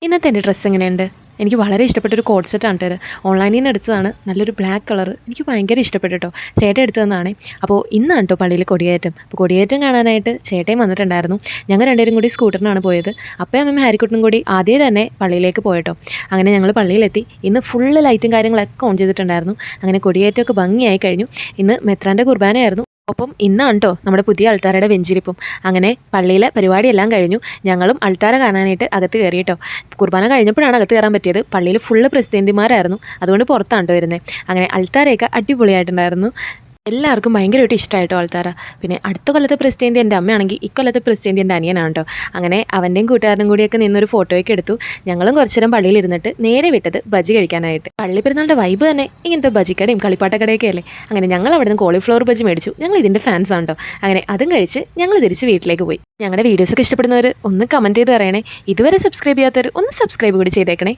ഇന്നത്തെ എൻ്റെ ഡ്രസ്സ് എങ്ങനെയുണ്ട്? എനിക്ക് വളരെ ഇഷ്ടപ്പെട്ടൊരു കോഡ് സെറ്റാണ് കേട്ടോ ഇത്. ഓൺലൈനിൽ നിന്ന് എടുത്തതാണ്. നല്ലൊരു ബ്ലാക്ക് കളർ എനിക്ക് ഭയങ്കര ഇഷ്ടപ്പെട്ടു കേട്ടോ. ചേട്ടൻ എടുത്തു തന്നതാണേ. അപ്പോൾ ഇന്നാണ് കേട്ടോ പള്ളിയിൽ കൊടിയേറ്റം. അപ്പോൾ കൊടിയേറ്റം കാണാനായിട്ട് ചേട്ടയും വന്നിട്ടുണ്ടായിരുന്നു. ഞങ്ങൾ രണ്ടുപേരും കൂടി സ്കൂട്ടറിനാണ് പോയത്. അപ്പയും അമ്മയും ഹാരിക്കുട്ടനും കൂടി ആദ്യമേ തന്നെ പള്ളിയിലേക്ക് പോയിട്ടോ. അങ്ങനെ ഞങ്ങൾ പള്ളിയിലെത്തി. ഇന്ന് ഫുള്ള് ലൈറ്റും കാര്യങ്ങളൊക്കെ ഓൺ ചെയ്തിട്ടുണ്ടായിരുന്നു. അങ്ങനെ കൊടിയേറ്റമൊക്കെ ഭംഗിയായി കഴിഞ്ഞു. ഇന്ന് മെത്രാൻ്റെ കുർബാനയായിരുന്നു. ഒപ്പം ഇന്നാണ് കേട്ടോ നമ്മുടെ പുതിയ അൾത്താരയുടെ വെഞ്ചിരിപ്പും. അങ്ങനെ പള്ളിയിലെ പരിപാടിയെല്ലാം കഴിഞ്ഞു. ഞങ്ങളും അൾത്താര കാണാനായിട്ട് അകത്ത് കയറി കേട്ടോ. കുർബാന കഴിഞ്ഞപ്പോഴാണ് അകത്ത് കയറാൻ പറ്റിയത്. പള്ളിയിൽ ഫുള്ള് പ്രസിദ്ധന്തിമാരായിരുന്നു, അതുകൊണ്ട് പുറത്താണ് കേട്ടോ വരുന്നത്. അങ്ങനെ അൾത്താരയൊക്കെ അടിപൊളിയായിട്ടുണ്ടായിരുന്നു. എല്ലാവർക്കും ഭയങ്കരമായിട്ട് ഇഷ്ടമായിട്ടോ ആൾത്താര. പിന്നെ അടുത്ത കൊല്ലത്തെ പ്രസിദ്ധേന്തി എൻ്റെ അമ്മയാണെങ്കിൽ ഇക്കൊല്ലത്തെ പ്രസിദ്ധേന്തി എൻ്റെ അനിയനാണ് കേട്ടോ. അങ്ങനെ അവൻ്റെയും കൂട്ടുകാരനും കൂടിയൊക്കെ നിന്നൊരു ഫോട്ടോയൊക്കെ എടുത്തു. ഞങ്ങളും കുറച്ചു നേരം പള്ളിയിൽ ഇരുന്നിട്ട് നേരെ വിട്ടത് ബജി കഴിക്കാനായിട്ട്. പള്ളി പെരുന്നാളുടെ വൈബ് തന്നെ ഇങ്ങനത്തെ ബജിക്കടയും കളിപ്പാട്ടക്കടയൊക്കെ അല്ലേ. അങ്ങനെ ഞങ്ങൾ അവിടെ നിന്ന് കോളിഫ്ലവർ ബജി മേടിച്ചു. ഞങ്ങൾ ഇതിൻ്റെ ഫാൻസാണ് കേട്ടോ. അങ്ങനെ അതും കഴിച്ച് ഞങ്ങൾ തിരിച്ച് വീട്ടിലേക്ക് പോയി. ഞങ്ങളുടെ വീഡിയോസൊക്കെ ഇഷ്ടപ്പെടുന്നവർ ഒന്ന് കമൻറ്റ് ചെയ്ത് പറയണേ. ഇതുവരെ സബ്സ്ക്രൈബ് ചെയ്യാത്തവർ ഒന്ന് സബ്സ്ക്രൈബ് കൂടി ചെയ്തേക്കണേ.